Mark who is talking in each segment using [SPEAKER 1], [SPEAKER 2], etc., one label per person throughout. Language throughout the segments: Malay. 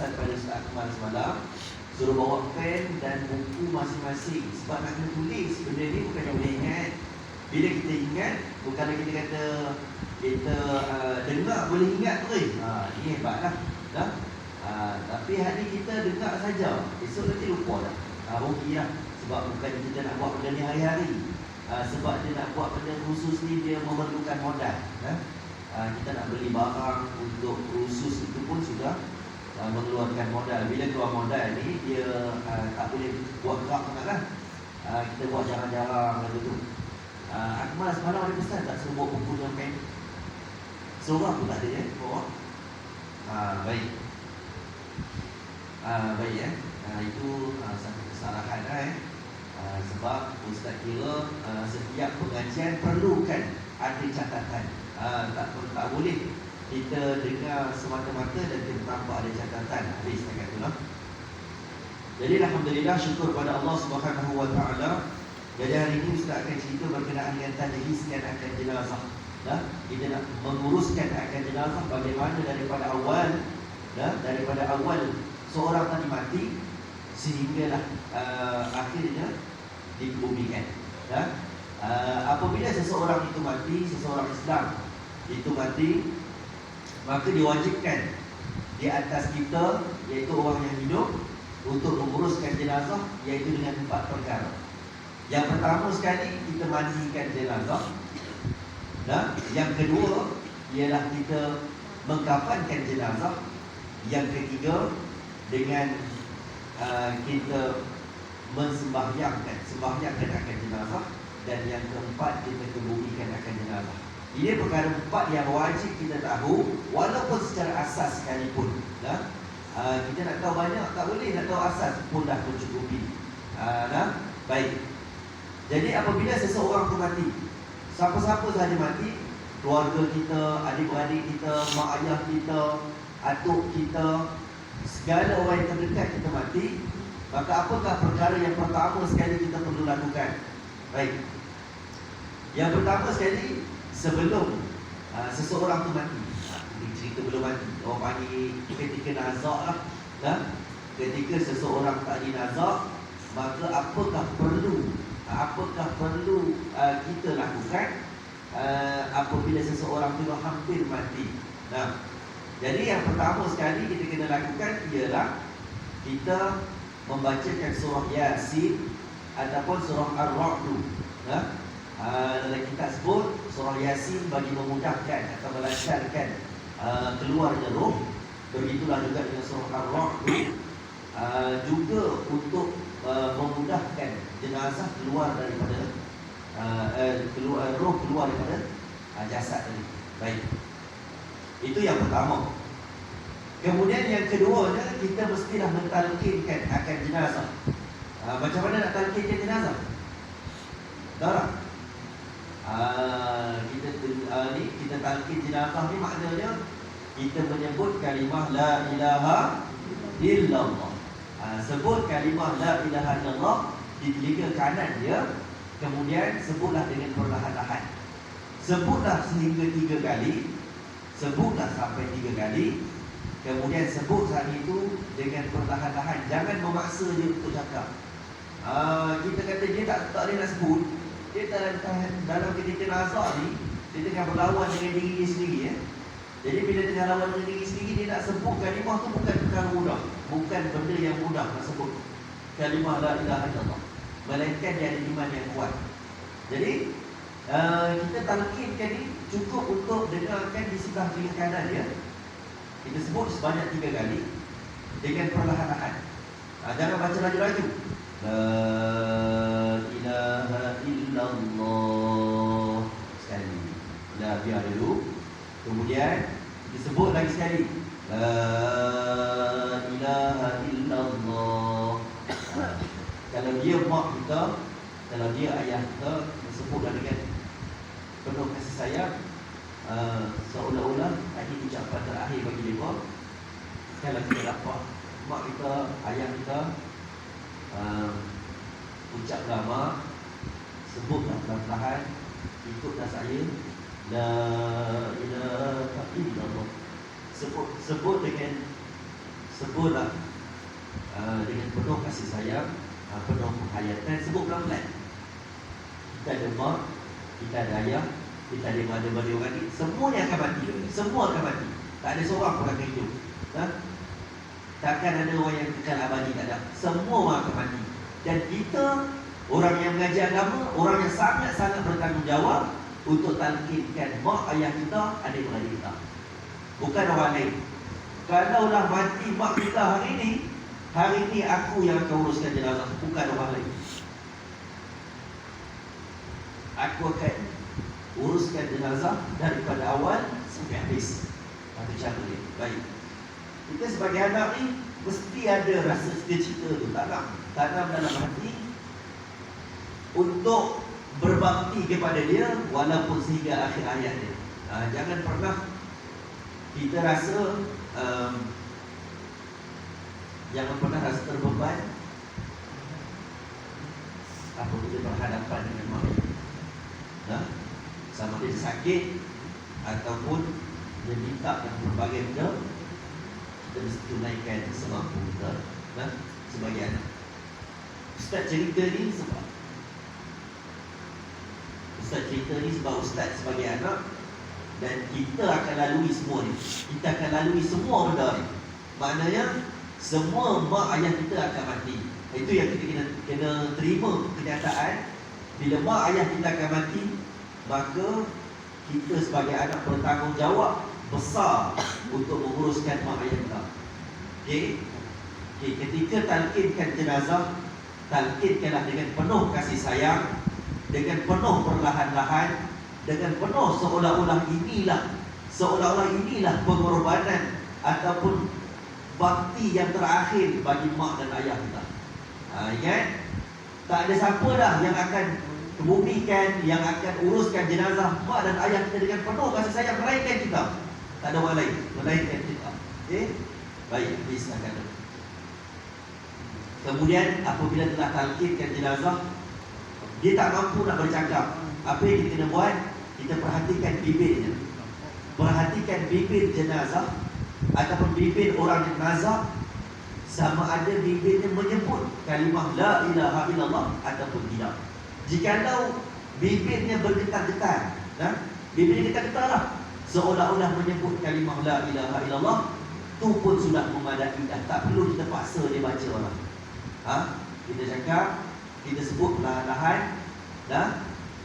[SPEAKER 1] pesan pada Ustaz Akmal semalam, suruh bawa pen dan buku masing-masing. Sebab nak kena tulis, benda ni bukan yang boleh ingat. Bila kita ingat, bukanlah kita kata kita dengar boleh ingat tu. Ini hebatlah. Tapi hari kita dengar saja, esok nanti lupa dah. Rugilah. Sebab bukan kita nak buat benda ni hari-hari. Sebab dia nak buat benda khusus ni, dia memerlukan modal. Kita nak beli barang untuk khusus itu pun sudah mengeluarkan modal. Bila keluar modal ni, dia tak boleh buat gerak sangatlah. Kita buat jarang-jarang macam tu. Akmal semalam ada pesan tak suruh bawa buku dengan pen? Seorang pun tak ada bawa. Baik. Baik itu satu kesalahan sebab Ustaz kira setiap pengajian perlukan ada catatan. Tak boleh kita dengar semata-mata dan kita nampak ada catatan. Habis setakat itulah. Jadi alhamdulillah, syukur pada Allah Subhanahu wa taala. Jadi hari ini Ustaz akan cerita berkenaan dengan tajhizkan akan jenazah. Kita nak menguruskan akan jenazah bagaimana daripada awal seorang tadi mati sehinggalah akhirnya dikuburkan. Apabila seseorang itu mati, seseorang Islam itu mati, maka diwajibkan di atas kita, iaitu orang yang hidup, untuk menguruskan jenazah, iaitu dengan 4 perkara. Yang pertama sekali, kita mandikan jenazah. Yang kedua ialah kita mengkafankan jenazah. Yang ketiga, dengan kita sembahyangkan akan jenazah. Dan yang keempat, kita kebumikan akan jenazah. Ini perkara 4 yang wajib kita tahu, walaupun secara asas sekalipun. Kita nak tahu banyak, tak boleh. Nak tahu asas pun dah mencukupi. Baik. Jadi apabila seseorang tu mati, siapa-siapa sahaja mati, keluarga kita, adik-beradik kita, mak ayah kita, atuk kita, segala orang yang terdekat kita mati, maka apakah perkara yang pertama sekali kita perlu lakukan? Baik. Yang pertama sekali, sebelum seseorang tu mati, ini cerita belum mati, orang panggil ketika nazak lah. Ketika seseorang tak dinazak, maka apakah perlu kita lakukan apabila seseorang itu hampir mati? Jadi yang pertama sekali kita kena lakukan ialah kita membacakan surah Yasin ataupun surah Ar-Ra'd. Dalam kitab sebut surah Yasin bagi memudahkan atau melancarkan keluarnya roh. Begitulah juga dengan surah Ar-Ra'd, juga untuk memudahkan jenazah keluar daripada roh keluar daripada jasad tadi. Baik. Itu yang pertama. Kemudian yang keduanya, kita mestilah mentalkinkan akan jenazah. Macam mana nak talkinkan jenazah? Darah. Kita talkin jenazah ni maknanya kita menyebut kalimah la ilaha illallah. Sebut kalimah la ilaha illallah di telinga kanan dia, kemudian sebutlah dengan perlahan-lahan. Sebutlah sehingga 3 kali. Sebutlah sampai 3 kali. Kemudian sebut saat itu dengan perlahan-lahan. Jangan memaksa dia untuk cakap. Kita kata dia tak boleh nak sebut. Dia dalam ketika nazak ni, dia tengah berlawan dengan diri dia sendiri. Jadi bila tengah lawan dengan diri sendiri, dia nak sebut kalimah tu bukan perkara mudah. Bukan benda yang mudah nak sebut kalimah la ilaha illallah, melainkan dia ada iman yang kuat. Jadi kita talqinkan ni cukup untuk dengarkan di sebelah telinga kanan dia. Kita sebut sebanyak 3 kali dengan perlahan-lahan. Jangan baca laju-laju. La ilaha illallah. Sekali. Biar dulu. Kemudian disebut lagi sekali. La ilaha illallah. Kalau dia mak kita, kalau dia ayah kita, disebutlah dengan penuh kasih sayang, seolah-olah ini ucapan terakhir bagi mereka. Kalau kita dapat mak kita, ayah kita, ucap nama, sebutlah perlahan-lahan, ikutlah saya, la ilaha illallah. Sebut dengan sebutlah dengan penuh kasih sayang, penuh penghayatan. Sebut pelan-pelan. Kita ada mak, kita ada ayah, kita ada mana-mana orang ni, semuanya akan mati. Semua akan mati. Tak ada seorang pun akan hidup. Takkan ada orang yang kekal abadi, tak ada. Semua orang akan mati. Dan kita, orang yang mengajar agama, orang yang sangat-sangat bertanggungjawab untuk talqinkan mak ayah kita, adik-beradik kita. Bukan orang lain. Kalaulah mati mak kita hari ini aku yang akan uruskan jenazah, bukan orang lain. Aku akan uruskan jenazah daripada awal sampai habis. Itu cara dia. Baik. Kita sebagai anak ni mesti ada rasa cita-cita tu, tanam dalam hati untuk berbakti kepada dia walaupun sehingga akhir hayat dia. Jangan pernah kita rasa jangan pernah rasa terbeban apabila kita berhadapan dengan mak. Sama dia sakit ataupun dia minta yang berbagai benda, kita mesti tunaikan semampu kita sebagai anak. Ustaz cerita ni sebab Ustaz sebagai anak, dan kita akan lalui semua ni. Kita akan lalui semua benda ni. Maknanya semua mak ayah kita akan mati. Itu yang kita kena terima kenyataan. Bila mak ayah kita akan mati, maka kita sebagai anak bertanggungjawab besar untuk menguruskan mak ayah kita. Okey, ketika talqinkan jenazah, talqinkanlah dengan penuh kasih sayang, dengan penuh perlahan-lahan, dengan penuh seolah-olah inilah pengorbanan ataupun bakti yang terakhir bagi mak dan ayah kita. Ingat, tak ada siapa dah yang akan kebumikan, yang akan uruskan jenazah mak dan ayah kita dengan penuh kasih sayang melainkan kita. Tak ada orang lain melainkan kita. Okey? Baik, silakan. Kemudian apabila telah talqinkan jenazah, dia tak mampu nak bercakap. Apa yang kita kena buat? Kita perhatikan bibirnya. Perhatikan bibir jenazah ataupun bibir orang jenazah, sama ada bibirnya menyebut kalimah la ilaha illallah ataupun tidak. Jikalau bibirnya bergetar-getar, bibirnya getar-getar lah, seolah-olah menyebut kalimah la ilaha illallah, tu pun sudah memadai dah. Tak perlu kita paksa dia baca orang. Kita cakap, kita sebut perlahan-lahan.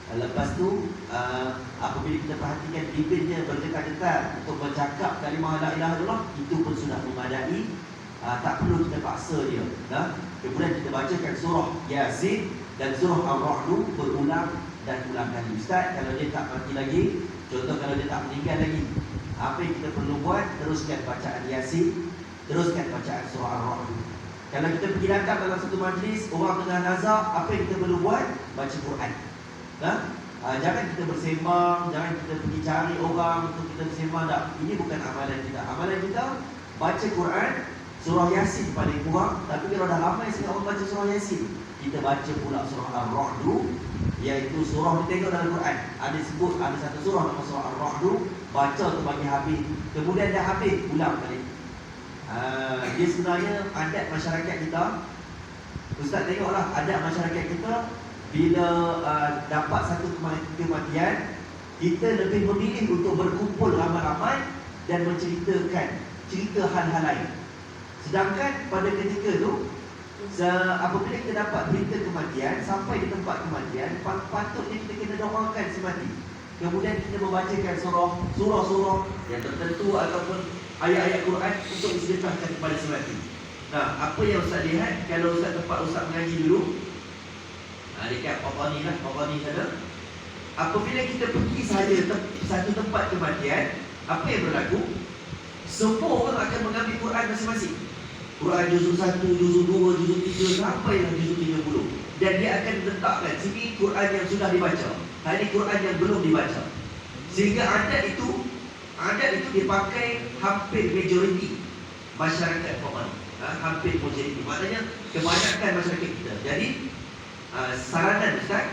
[SPEAKER 1] Lepas tu apabila kita perhatikan bibirnya bergetar-getar untuk bercakap kalimah la ilaha illallah, itu pun sudah memadai. Tak perlu kita paksa dia. Kemudian kita bacakan surah Yasin dan surah Ar-Ra'd berulang dan ulang kali. Ustaz, kalau dia tak mati lagi, contoh kalau dia tak meninggal lagi, apa yang kita perlu buat? Teruskan bacaan Yasin, teruskan bacaan surah Ar-Ra'd. Kalau kita pergi datang dalam satu majlis, orang tengah nazar, apa yang kita perlu buat? Baca Quran. Jangan kita bersembang, jangan kita pergi cari orang untuk kita bersembang. Tak. Ini bukan amalan kita. Amalan kita baca Quran, surah Yasin paling kurang. Tapi kalau dah ramai sangat orang baca surah Yasin, kita baca pula surah Ar-Ra'd, iaitu surah kita tengok dalam Quran ada sebut, ada satu surah nama surah Ar-Ra'd, baca tu bagi habis. Kemudian dah habis, ulang balik. Dia sebenarnya adat masyarakat kita. Ustaz tengoklah adat masyarakat kita, bila dapat satu kematian, kita lebih memilih untuk berkumpul ramai-ramai dan menceritakan cerita hal-hal lain. Sedangkan pada ketika tu, apabila kita dapat berita kematian, sampai di tempat kematian, patutnya kita kena doakan si mati. Kemudian kita membacakan surah-surah yang tertentu ataupun ayat-ayat Quran untuk disedekahkan kepada si mati. Apa yang Ustaz lihat, kalau Ustaz tempat Ustaz mengaji dulu, dekat Pawani sana, apabila kita pergi saja satu tempat kematian, apa yang berlaku? Semua orang akan mengambil Quran masing-masing. Quran juzuk 1, juzuk 2, juzuk 3 sampai yang juzuk 30. Dan dia akan letakkan sini Quran yang sudah dibaca, hari Quran yang belum dibaca. Sehingga adat itu dipakai hampir majoriti masyarakat Pawani. Hampir majoriti. Maknanya kebanyakan masyarakat kita. Jadi saranan Ustaz,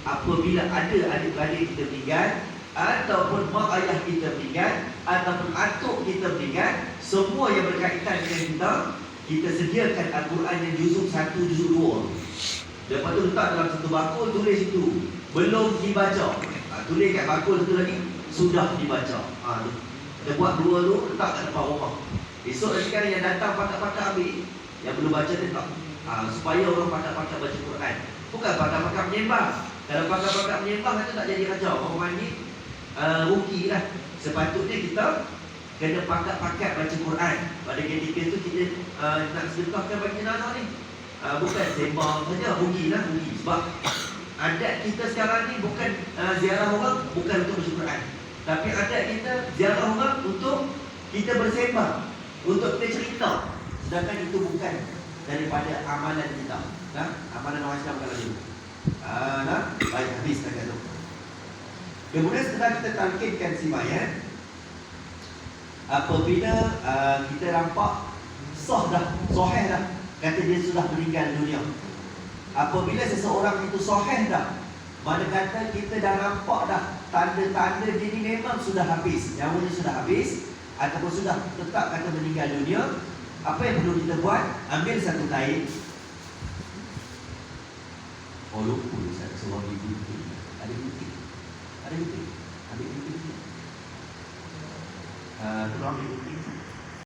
[SPEAKER 1] apabila ada adik-beradik kita meninggal ataupun mak ayah kita meninggal, ataupun atuk kita meninggal, semua yang berkaitan dengan kita sediakan Al-Quran yang juzuk 1, juzuk 2. Lepas tu letak dalam satu bakul, tulis itu belum dibaca. Tulis kat bakul satu lagi, sudah dibaca. Kita buat 2 tu, letak kat depan rumah. Esok nanti kan yang datang pakar-pakar ambil, yang belum baca letak. Supaya orang pakar-pakar baca Quran. Bukan pakar-pakar menyembah. Kalau pakar-pakar menyembah itu tak jadi raja. Orang mandi rugi lah. Sepatutnya kita kena pakat-pakat baca Quran. Pada ketika itu kita nak sedekahkan bagi jenazah ni, bukan sembang saja, rugilah, rugi. Sebab adat kita sekarang ni bukan ziarah orang, bukan untuk baca Quran. Tapi adat kita ziarah orang untuk kita bersembang, untuk kita cerita. Sedangkan itu bukan daripada amalan kita. Amalan orang Islam bukan lagi. Baik, habis setakat tu. Kemudian setelah kita talqinkan si mayat, apabila kita nampak sahih dah, kata dia sudah meninggal dunia. Apabila seseorang itu sahih dah, mana kata kita dah nampak dah tanda-tanda dia ni memang sudah habis, nyawanya sudah habis, ataupun sudah tetap kata meninggal dunia, apa yang perlu kita buat? Ambil satu kain. Oh lupa, saya seorang ibu ada putih. Ada putih. Ambil putih. Tolong ambil putih.